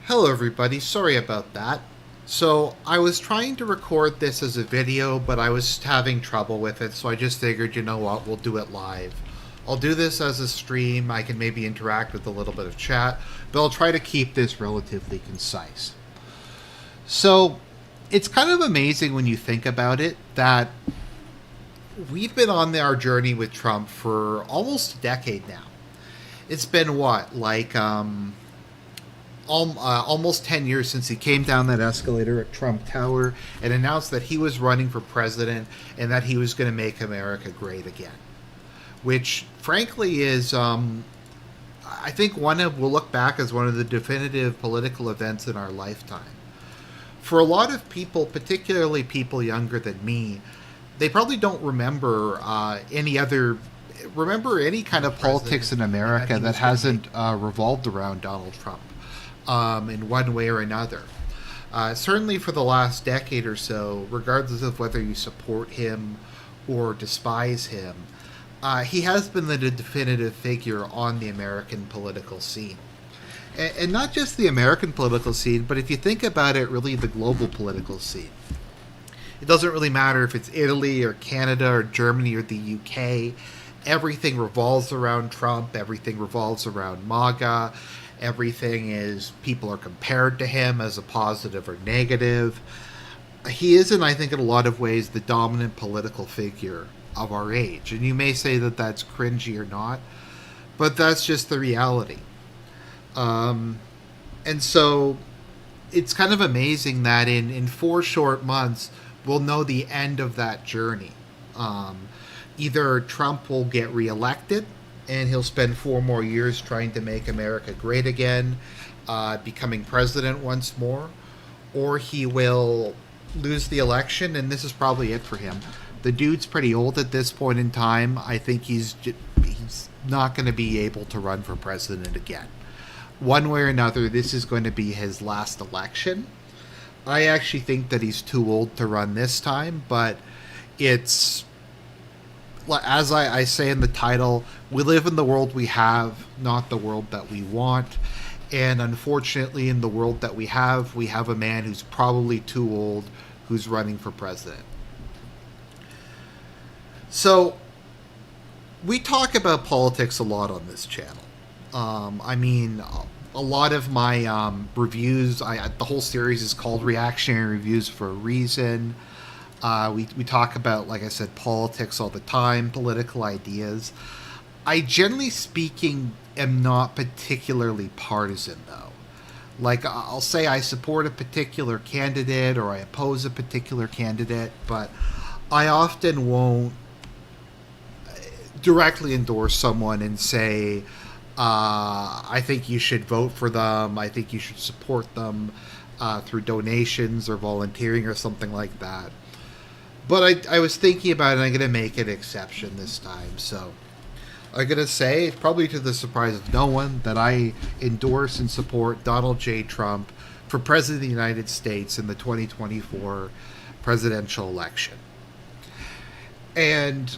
Hello everybody, sorry about that. So I was trying to record this as a video, but I was having trouble with it, so I just figured, you know what, we'll do it live. I'll do this as a stream, I can maybe interact with a little bit of chat, but I'll try to keep this relatively concise. So it's kind of amazing when you think about it that we've been on our journey with Trump for almost a decade now. It's been what, almost 10 years since he came down that escalator at Trump Tower and announced that he was running for president and that he was going to make America great again. Which, frankly, is, I think, we'll look back as one of the definitive political events in our lifetime. For a lot of people, particularly people younger than me, they probably don't remember any kind of politics in America that hasn't revolved around Donald Trump. In one way or another. Certainly for the last decade or so, regardless of whether you support him or despise him, he has been the definitive figure on the American political scene. And not just the American political scene, but if you think about it, really the global political scene. It doesn't really matter if it's Italy or Canada or Germany or the UK. Everything revolves around Trump. Everything revolves around MAGA. Everything is, people are compared to him as a positive or negative. He is, I think, in a lot of ways, the dominant political figure of our age. And you may say that that's cringy or not, but that's just the reality. And so it's kind of amazing that in 4 short months, we'll know the end of that journey. Either Trump will get reelected, and he'll spend 4 more years trying to make America great again, becoming president once more, or he will lose the election, and this is probably it for him. The dude's pretty old at this point in time. I think he's not going to be able to run for president again. One way or another, this is going to be his last election. I actually think that he's too old to run this time, but it's... as I say in the title, we live in the world we have, not the world that we want. And unfortunately, in the world that we have a man who's probably too old, who's running for president. So, we talk about politics a lot on this channel. A lot of my reviews, the whole series is called Reactionary Reviews for a reason. We talk about, like I said, politics all the time, political ideas. I, generally speaking, am not particularly partisan, though. Like, I'll say I support a particular candidate or I oppose a particular candidate, but I often won't directly endorse someone and say, I think you should vote for them, I think you should support them through donations or volunteering or something like that. But I was thinking about it, and I'm going to make an exception this time. So I'm going to say, probably to the surprise of no one, that I endorse and support Donald J. Trump for President of the United States in the 2024 presidential election. And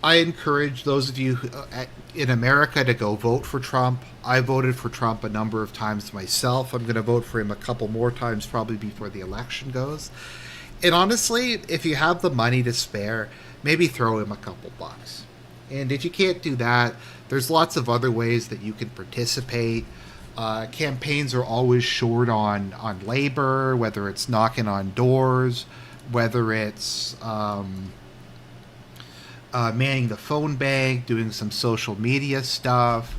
I encourage those of you in America to go vote for Trump. I voted for Trump a number of times myself. I'm going to vote for him a couple more times probably before the election goes. And honestly, if you have the money to spare, maybe throw him a couple bucks. And if you can't do that, there's lots of other ways that you can participate. Campaigns are always short on labor, whether it's knocking on doors, whether it's manning the phone bank, doing some social media stuff,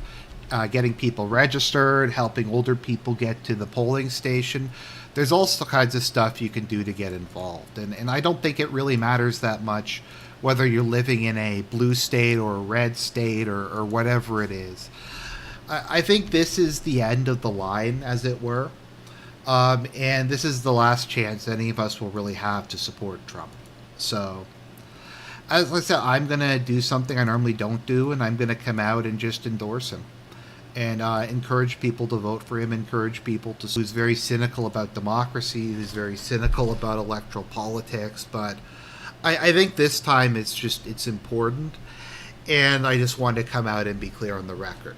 getting people registered, helping older people get to the polling station. There's all kinds of stuff you can do to get involved. And I don't think it really matters that much whether you're living in a blue state or a red state or whatever it is. I think this is the end of the line, as it were. And this is the last chance any of us will really have to support Trump. So, as I said, I'm going to do something I normally don't do, and I'm going to come out and just endorse him. And encourage people to vote for him, encourage people to... who's very cynical about democracy, who's very cynical about electoral politics, but I think this time it's important, and I just wanted to come out and be clear on the record.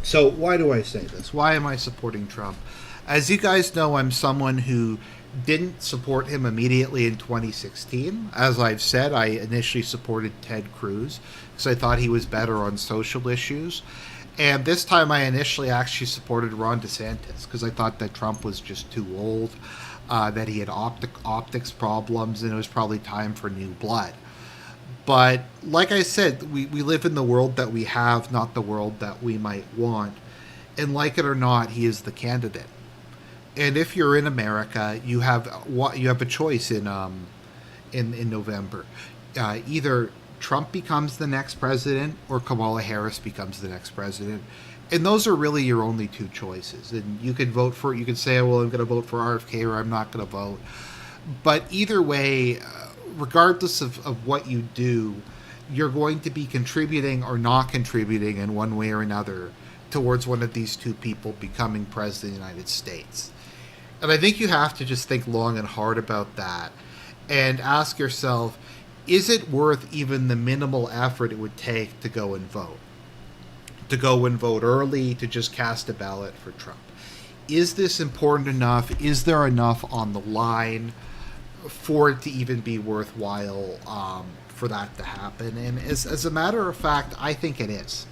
So why do I say this? Why am I supporting Trump? As you guys know, I'm someone who didn't support him immediately in 2016. As I've said, I initially supported Ted Cruz because I thought he was better on social issues. And this time I initially actually supported Ron DeSantis because I thought that Trump was just too old, that he had optics problems, and it was probably time for new blood. But like I said, we live in the world that we have, not the world that we might want. And like it or not, he is the candidate. And if you're in America, you have a choice in November. Either Trump becomes the next president or Kamala Harris becomes the next president. And those are really your only two choices. And you could vote for, you could say, well, I'm going to vote for RFK or I'm not going to vote. But either way, regardless of what you do, you're going to be contributing or not contributing in one way or another towards one of these two people becoming president of the United States. And I think you have to just think long and hard about that and ask yourself, is it worth even the minimal effort it would take to go and vote? To go and vote early, to just cast a ballot for Trump. Is this important enough? Is there enough on the line for it to even be worthwhile for that to happen? And as a matter of fact, I think it is,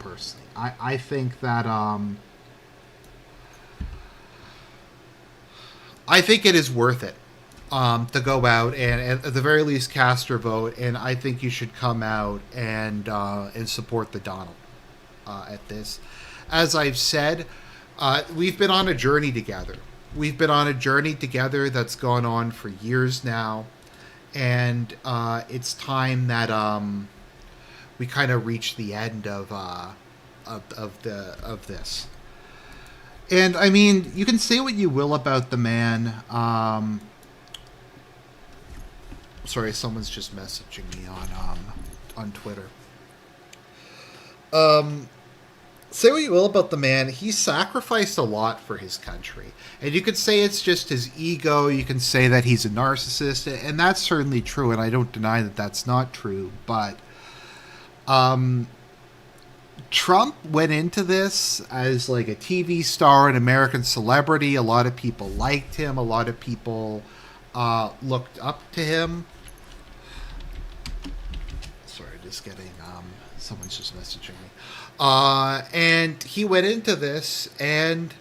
personally. I think that I think it is worth it to go out and at the very least cast your vote. And I think you should come out and support the Donald at this. As I've said, we've been on a journey together. We've been on a journey together that's gone on for years now, and it's time that we kind of reach the end of this. And I mean, you can say what you will about the man. Sorry, someone's just messaging me on Twitter. Say what you will about the man, he sacrificed a lot for his country. And you could say it's just his ego. You can say that he's a narcissist, and that's certainly true. And I don't deny that that's not true. But Trump went into this as like a TV star, an American celebrity. A lot of people liked him. A lot of people looked up to him. Sorry, just getting someone's just messaging me. And he went into this, and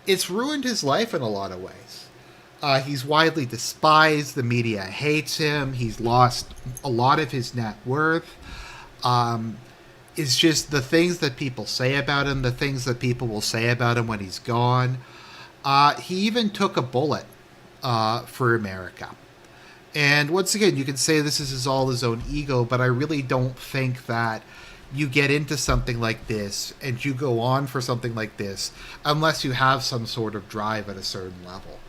it's ruined his life in a lot of ways. He's widely despised. The media hates him. He's lost a lot of his net worth. It's just the things that people say about him, the things that people will say about him when he's gone. He even took a bullet for America. And once again, you can say this is all his own ego, but I really don't think that you get into something like this and you go on for something like this unless you have some sort of drive at a certain level.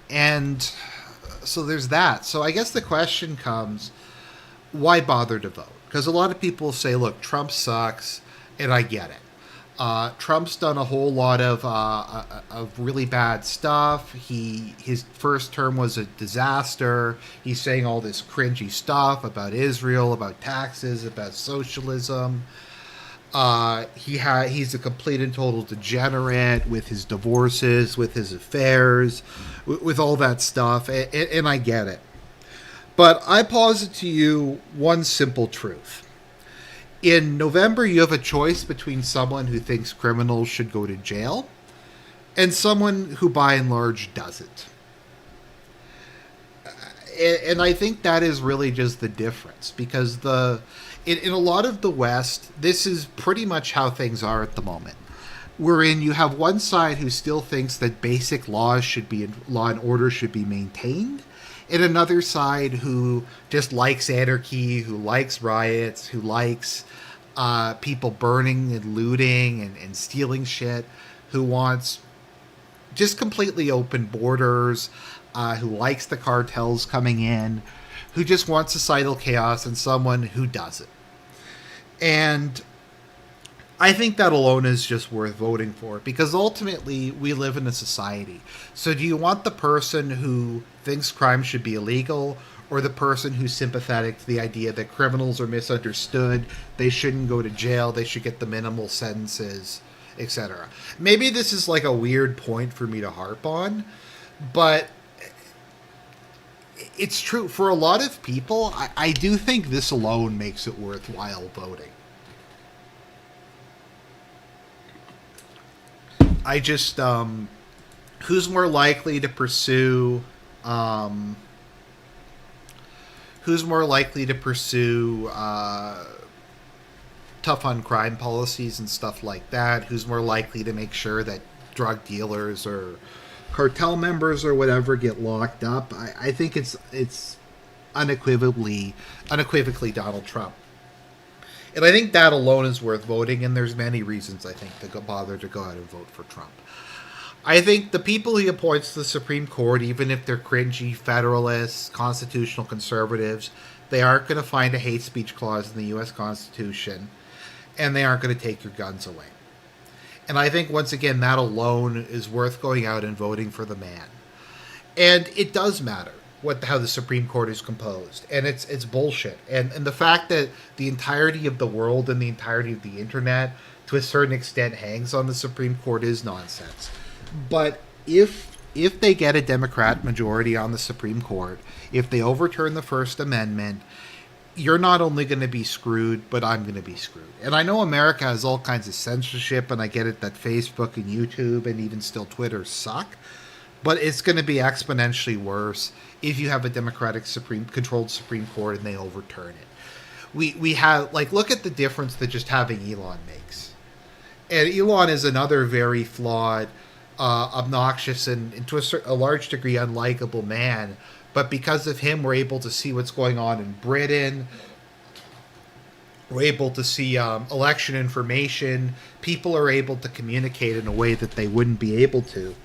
And so there's that. So I guess the question comes, why bother to vote? Because a lot of people say, look, Trump sucks, and I get it. Trump's done a whole lot of really bad stuff. His first term was a disaster. He's saying all this cringy stuff about Israel, about taxes, about socialism. He's a complete and total degenerate with his divorces, with his affairs, with all that stuff, and I get it. But I posit to you one simple truth. In November, you have a choice between someone who thinks criminals should go to jail and someone who, by and large, doesn't. And I think that is really just the difference, because in a lot of the West, this is pretty much how things are at the moment. Wherein you have one side who still thinks that basic law and order should be maintained, and another side who just likes anarchy, who likes riots, who likes people burning and looting and stealing shit, who wants just completely open borders, who likes the cartels coming in, who just wants societal chaos, and someone who doesn't. And I think that alone is just worth voting for, because ultimately we live in a society. So do you want the person who thinks crime should be illegal, or the person who's sympathetic to the idea that criminals are misunderstood, they shouldn't go to jail, they should get the minimal sentences, etc. Maybe this is like a weird point for me to harp on, but it's true. For a lot of people, I do think this alone makes it worthwhile voting. I just, who's more likely to pursue, who's more likely to pursue tough on crime policies and stuff like that? Who's more likely to make sure that drug dealers or cartel members or whatever get locked up? I think it's unequivocally Donald Trump. And I think that alone is worth voting, and there's many reasons, I think, to bother to go out and vote for Trump. I think the people he appoints to the Supreme Court, even if they're cringy federalists, constitutional conservatives, they aren't going to find a hate speech clause in the U.S. Constitution, and they aren't going to take your guns away. And I think, once again, that alone is worth going out and voting for the man. And it does matter how the Supreme Court is composed, and it's bullshit. And the fact that the entirety of the world and the entirety of the internet, to a certain extent, hangs on the Supreme Court is nonsense. But if they get a Democrat majority on the Supreme Court, if they overturn the First Amendment, you're not only going to be screwed, but I'm going to be screwed. And I know America has all kinds of censorship, and I get it that Facebook and YouTube and even still Twitter suck, but it's going to be exponentially worse if you have a Democratic controlled Supreme Court and they overturn it. We have, like, look at the difference that just having Elon makes. And Elon is another very flawed, obnoxious, and to a large degree unlikable man. But because of him, we're able to see what's going on in Britain. We're able to see election information. People are able to communicate in a way that they wouldn't be able to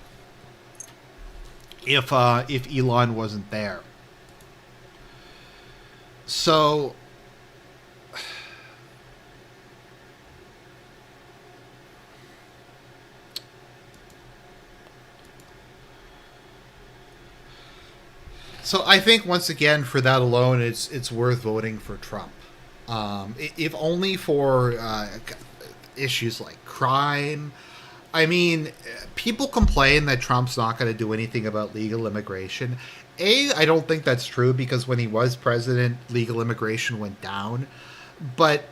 if Elon wasn't there. So I think, once again, for that alone, it's worth voting for Trump. If only for issues like crime. I mean, people complain that Trump's not going to do anything about legal immigration. I don't think that's true, because when he was president, legal immigration went down. But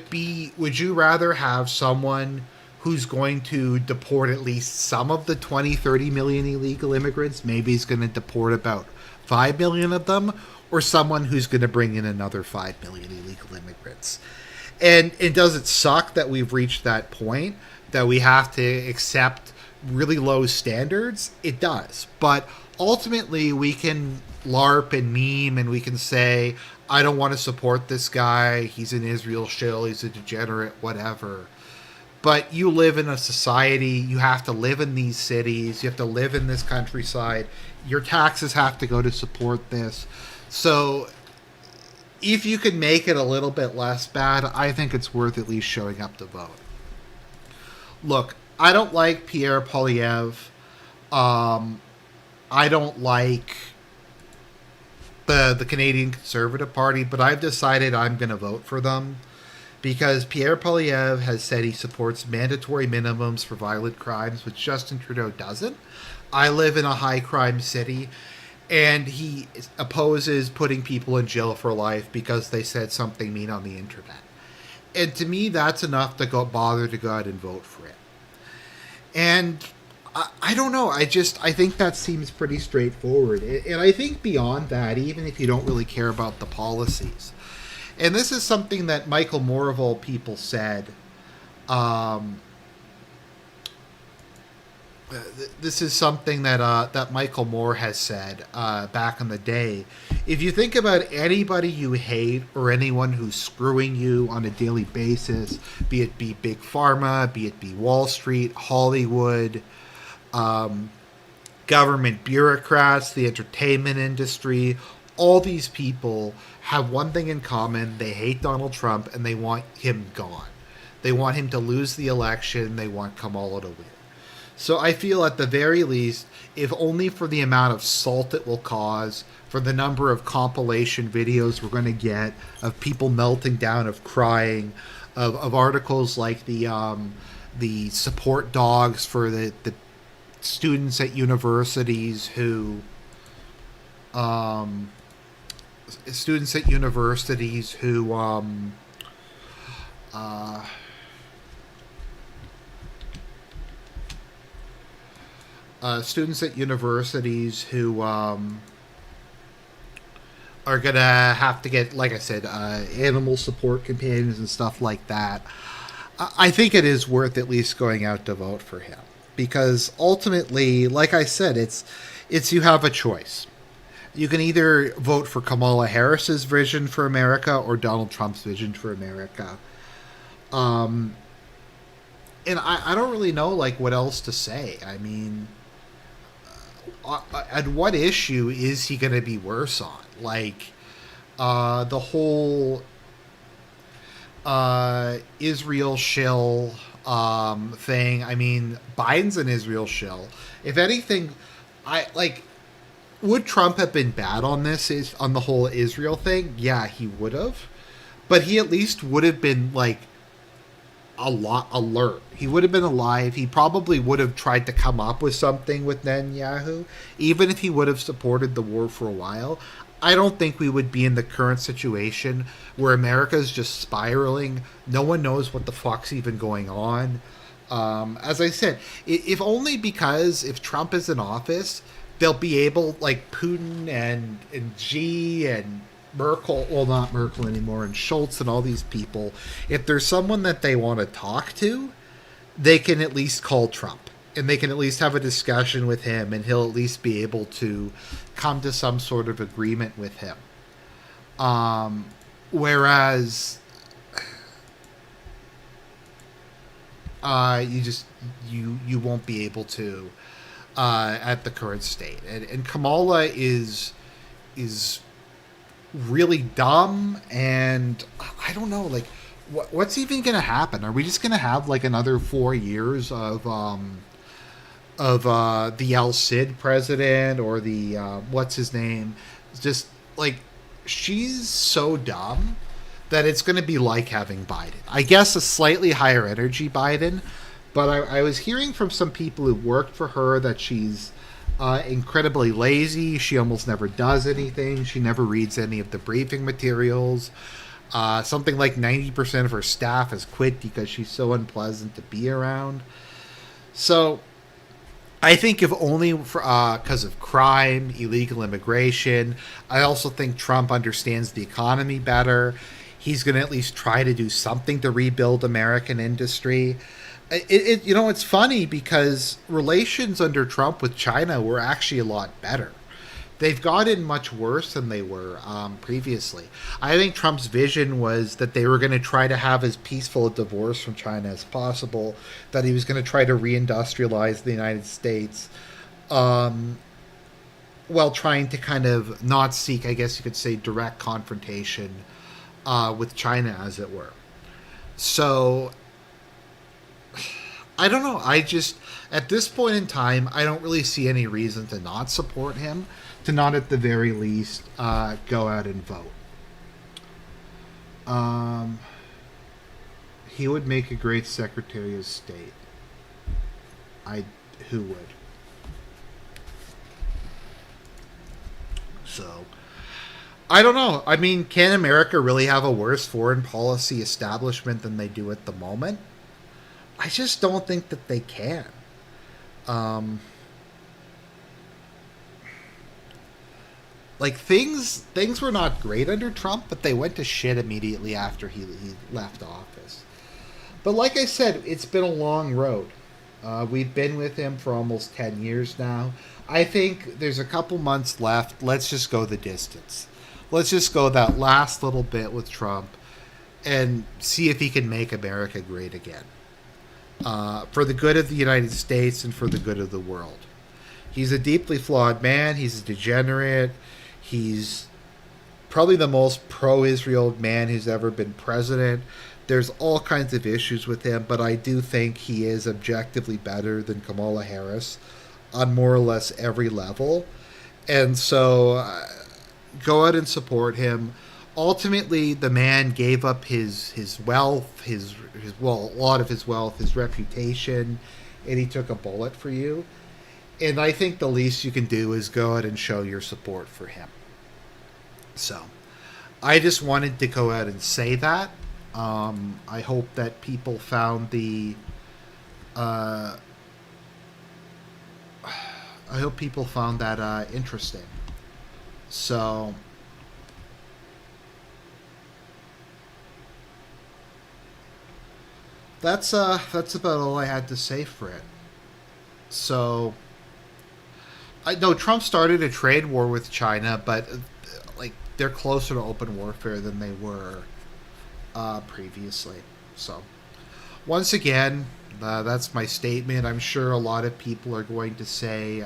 B, would you rather have someone who's going to deport at least some of the 20, 30 million illegal immigrants? Maybe he's going to deport about 5 million of them, or someone who's going to bring in another 5 million illegal immigrants? And does it suck that we've reached that point, that we have to accept really low standards? It does. But ultimately, we can LARP and meme, and we can say, I don't want to support this guy, he's an Israel shill, he's a degenerate, whatever. But you live in a society, you have to live in these cities, you have to live in this countryside, your taxes have to go to support this. So if you can make it a little bit less bad, I think it's worth at least showing up to vote. Look, I don't like Pierre Poilievre. I don't like the Canadian Conservative Party, but I've decided I'm going to vote for them, because Pierre Poilievre has said he supports mandatory minimums for violent crimes, which Justin Trudeau doesn't. I live in a high crime city, and he opposes putting people in jail for life because they said something mean on the internet. And to me, that's enough to bother to go out and vote for it. And I don't know. I think that seems pretty straightforward. And I think beyond that, even if you don't really care about the policies, and this is something that Michael Moore, of all people, said. This is something that Michael Moore has said back in the day. If you think about anybody you hate or anyone who's screwing you on a daily basis, be it Big Pharma, be it Wall Street, Hollywood, government bureaucrats, the entertainment industry, all these people have one thing in common. They hate Donald Trump, and they want him gone. They want him to lose the election. They want Kamala to win. So I feel at the very least, if only for the amount of salt it will cause, for the number of compilation videos we're going to get of people melting down, of crying, of articles like the support dogs for the students at universities who um, students at universities who uh, students at universities who are gonna have to get, like I said, animal support companions and stuff like that. I think it is worth at least going out to vote for him because ultimately, like I said, it's you have a choice. You can either vote for Kamala Harris's vision for America or Donald Trump's vision for America. Um, and I don't really know like what else to say. I mean, at what issue is he going to be worse on? Like the whole Israel shill thing. I mean, Biden's an Israel shill. If anything, I like. Would Trump have been bad on this? Is on the whole Israel thing? Yeah, he would have, but he at least would have been like a lot alert. He would have been alive. He probably would have tried to come up with something with Netanyahu, even if he would have supported the war for a while. I don't think we would be in the current situation where America is just spiraling. No one knows what the fuck's even going on. As I said, if only because if Trump is in office, they'll be able, like Putin and Xi and Merkel, well, not Merkel anymore, and Schultz and all these people, if there's someone that they want to talk to, they can at least call Trump. And they can at least have a discussion with him, and he'll at least be able to come to some sort of agreement with him. Whereas you just you won't be able to at the current state. And Kamala is really dumb, and I don't know, like what's even going to happen? Are we just going to have like another 4 years of the El Cid president or the what's his name? Just like she's so dumb that it's going to be like having Biden. I guess a slightly higher energy Biden, but I was hearing from some people who worked for her that she's incredibly lazy. She almost never does anything. She never reads any of the briefing materials. Something like 90% of her staff has quit because she's so unpleasant to be around. So I think if only because of crime, illegal immigration. I also think Trump understands the economy better. He's going to at least try to do something to rebuild American industry. It's funny because relations under Trump with China were actually a lot better. They've gotten much worse than they were previously. I think Trump's vision was that they were going to try to have as peaceful a divorce from China as possible, that he was going to try to reindustrialize the United States while trying to kind of not seek, I guess you could say, direct confrontation with China, as it were. So, I don't know. I just, at this point in time, I don't really see any reason to not support him, to not at the very least go out and vote. He would make a great Secretary of State. Who would? So, I don't know. I mean, can America really have a worse foreign policy establishment than they do at the moment? I just don't think that they can. Like things were not great under Trump, but they went to shit immediately after he left office. But like I said, it's been a long road. We've been with him for almost 10 years now. I think there's a couple months left. Let's just go the distance. Let's just go that last little bit with Trump and see if he can make America great again. For the good of the United States and for the good of the world. He's a deeply flawed man. He's a degenerate. He's probably the most pro-Israel man who's ever been president. There's all kinds of issues with him, but I do think he is objectively better than Kamala Harris on more or less every level. And so go out and support him. Ultimately, the man gave up his wealth, his well, a lot of his wealth, his reputation, and he took a bullet for you. And I think the least you can do is go out and show your support for him. So, I just wanted to go out and say that. I hope that people found the. I hope people found that interesting. So, that's about all I had to say for it. So, I know Trump started a trade war with China, but like they're closer to open warfare than they were previously. So, once again, that's my statement. I'm sure a lot of people are going to say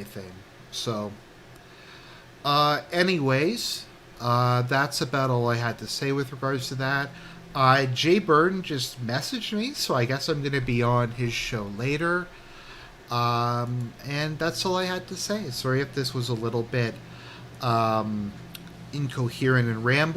thing. So, anyways, that's about all I had to say with regards to that. Jay Burton just messaged me, so I guess I'm going to be on his show later. And that's all I had to say. Sorry if this was a little bit incoherent and rambling.